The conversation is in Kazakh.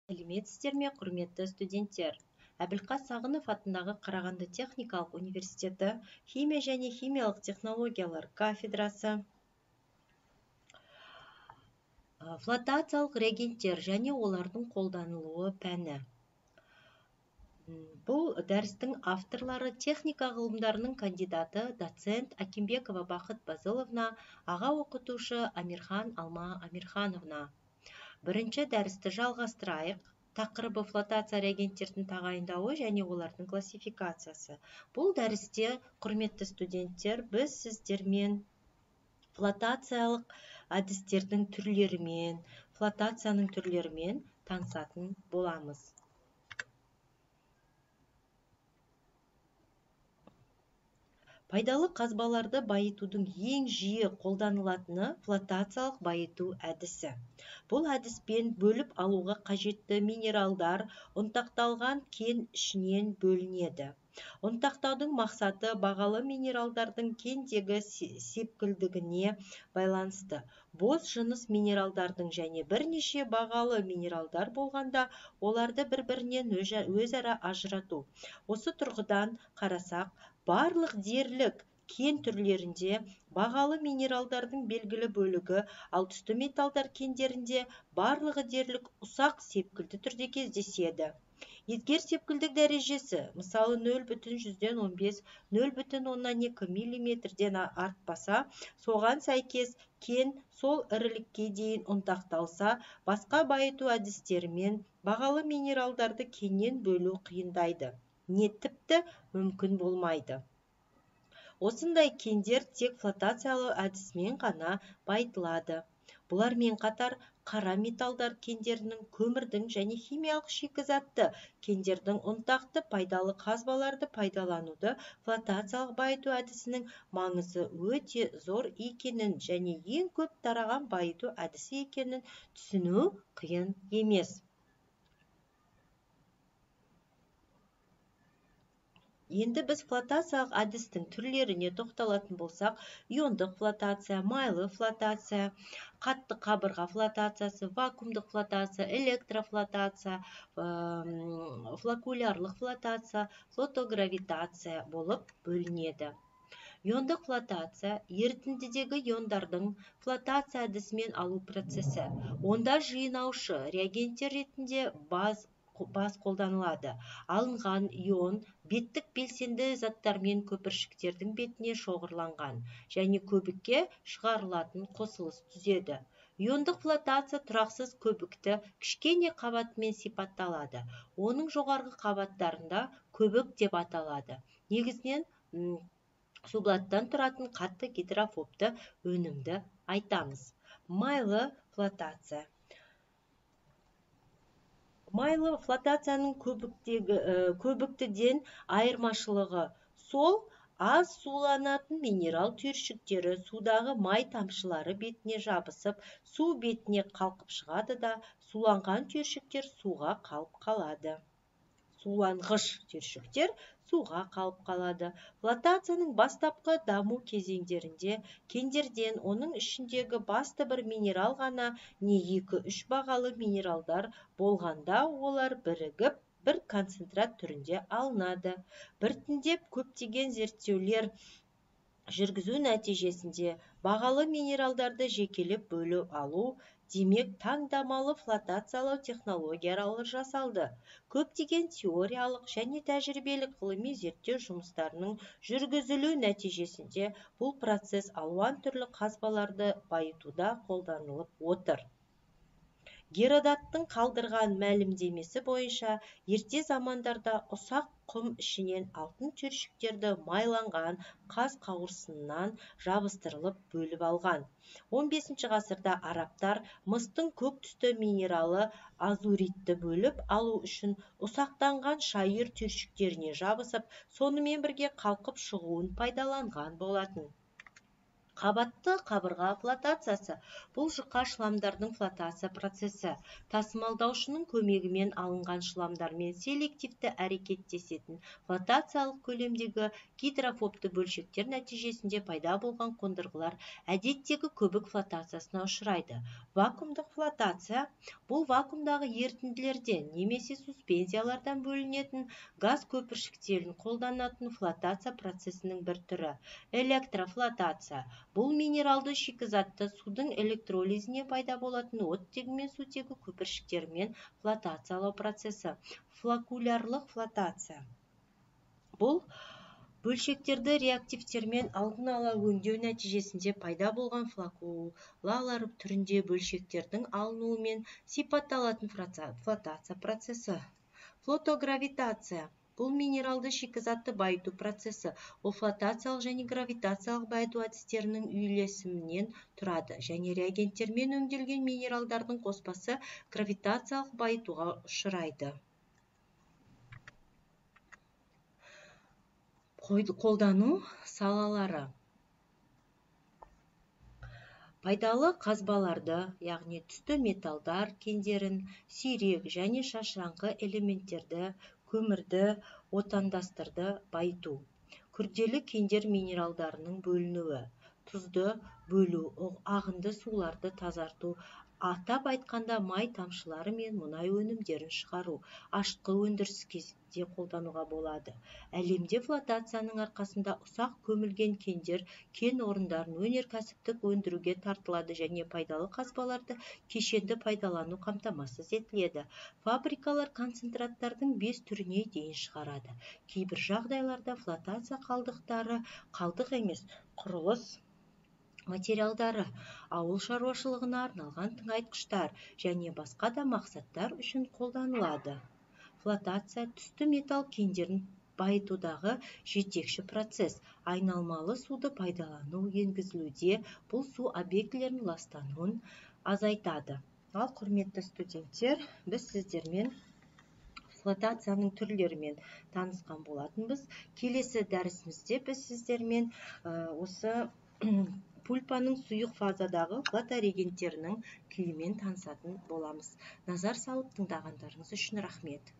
Сәлеметсіздер ме, құрметті студенттер? Әбілқас Сағынов атындағы Қарағанды техникалық университеті химия және химиялық технологиялар кафедрасы флотациялық реагенттер және олардың қолданылуы пәні. Бұл дәрістің авторлары техника ғылымдарының кандидаты доцент Акимбекова Бақыт Базыловна, аға оқытушы Амирхан Алма Амирхановна. Бірінші дәрісті жалғастырайық. Тақырыбы флотация реагенттердің тағайындауы және олардың классификациясы. Бұл дәрісте, құрметті студенттер, біз сіздермен флотациялық әдістердің түрлерімен, флотацияның түрлерімен танысатын боламыз. Пайдалы қазбаларды байытудың ең жиі қолданылатыны флотациялық байыту әдісі. Бұл әдіспен бөліп алуға қажетті минералдар ұнтақталған кен ішінен бөлінеді. Ұнтақтаудың мақсаты бағалы минералдардың кендегі сепкілдігіне байланысты. Бос жыныс минералдардың және бірнеше бағалы минералдар болғанда, оларды бір-бірінен өзара ажырату. Осы тұрғыдан қарасақ, барлық дерлік кен түрлерінде бағалы минералдардың белгілі бөлігі, ал түсті металдар кендерінде барлығы дерлік ұсақ сепкілді түрде кездеседі. Егер сепкілдік дәрежесі, мысалы 0,15, 0,2 миллиметрден артпаса, соған сәйкес кен сол ірілікке дейін ұнтақталса, басқа байыту әдістерімен бағалы минералдарды кеннен бөлу қиындайды. Не тіпті мүмкін болмайды. Осындай кендер тек флотациялы әдісімен ғана байытылады. Бұлармен қатар қара металдар кендерінің, көмірдің және химиялық шикізатты кендердің ұнтақты пайдалы қазбаларды пайдалануды флотациялық байыту әдісінің маңызы өте зор екенін және ең көп тараған байыту әдісі екенін түсіну қиын емес. Енді біз флотациялық әдістің түрлеріне тоқталатын болсақ, иондық флотация, майлы флотация, қатты қабырға флотациясы, вакуумдық флотация, электрофлотация, флокулярлық флотация, флотогравитация болып бөлінеді. Иондық флотация ерітіндідегі иондардың флотация әдісімен алу процесі. Онда жинаушы реагенттер ретінде баз қолданылады. Алынған ион беттік белсенді заттармен көпіршіктердің бетіне шоғырланған және көбікке шығарылатын қосылыс түзеді. Иондық флотация тұрақсыз көбікті кішкене қабатымен сипатталады. Оның жоғарғы қабаттарында көбік деп аталады. Негізінен сублаттан тұратын қатты гидрофобты өнімді айтамыз. Майлы флотация. Майлы флотацияның көбіктіден айырмашылығы сол аз суланатын минерал түйіршіктері судағы май тамшылары бетіне жабысып, су бетіне қалқып шығады да, суланған түйіршіктер суға қалып қалады. Суланғыш түйіршіктер суға қалып қалады. Флотацияның бастапқы даму кезеңдерінде кендерден оның ішіндегі басты бір минерал ғана не 2-3 бағалы минералдар болғанда олар бірігіп бір концентрат түрінде алынады. Біртіндеп көптеген зерттеулер жүргізу нәтижесінде бағалы минералдарды жекелеп бөлу алу, демек таңдамалы флотациялау технологиялары жасалды. Көптеген теориялық және тәжірибелік ғылыми зерттеу жұмыстарының жүргізілу нәтижесінде бұл процесс алуан түрлі қазбаларды байытуда қолданылып отыр. Геродоттың қалдырған мәлімдемесі бойынша ерте замандарда ұсақ құм ішінен алтын түйіршіктерді майланған қаз қауырсынынан жабыстырылып бөліп алған. 15 ғасырда арабтар мыстың көк түсті минералы азуритті бөліп алу үшін ұсақтанған шайыр түйіршіктеріне жабысып, сонымен бірге қалқып шығуын пайдаланған болатын. Қабатты қабырға флотациясы бұл жұқа шламдардың флотация процесі. Тасымалдаушының көмегімен алынған шламдармен селективті әрекеттесетін флотациялық көлемдегі гидрофобты бөлшектер нәтижесінде пайда болған қондырғылар әдеттегі көбік флотациясына ұшырайды. Вакуумдық флотация бұл вакуумдағы ерітінділерден немесе суспензиялардан бөлінетін газ көпіршіктерін қолданатын флотация процесінің бір түрі. Электрофлотация бұл минералды шикізатты судың электролизіне пайда болатын оттегі мен сутегі көпіршіктерімен флотациялау процесі. Флокулярлық флотация бұл бөлшектерді реактивтермен алдын ала өңдеу нәтижесінде пайда болған флокулалар түрінде бөлшектердің алынуымен сипатталатын флотация процесі. Флотогравитация бұл минералды шикізатты байыту процесі. Ол флотациялық және гравитациялық байыту әдістерінің үйлесімінен тұрады және реагенттермен өңделген минералдардың қоспасы гравитациялық байытуға ұшырайды. Қолдану салалары. Пайдалы қазбаларды, яғни түсті металдар кендерін, сирек және шашыраңқы элементтерді, көмірді, отандастырды байыту. Күрделі кендер минералдарының бөлінуі, тұзды бөлу, ағынды суларды тазарту, атап айтқанда май тамшылары мен мұнай өнімдерін шығару, ашытқы өндіріс кезінде қолдануға болады. Әлемде флотацияның арқасында ұсақ көмілген кендер кен орындарын өнеркәсіптік өндіруге тартылады және пайдалы қазбаларды кешенді пайдалану қамтамасыз етіледі. Фабрикалар концентраттардың 5 түріне дейін шығарады. Кейбір жағдайларда флотация қалдықтары қалдық емес, құрылыс материалдары, ауыл шаруашылығына арналған тыңайтқыштар және басқа да мақсаттар үшін қолданылады. Флотация түсті металл кендерін байытудағы жетекші процесс. Айналмалы суды пайдалану енгізілуде бұл су объектілерінің ластануын азайтады. Ал құрметті студенттер, біз сіздермен флотацияның түрлерімен танысқан болатынбыз. Келесі дәрісімізде біз сіздермен осы пульпаның сұйық фазадағы флоторегенттерінің күйімен танысатын боламыз. Назар салып тыңдағандарыңыз үшін рахмет.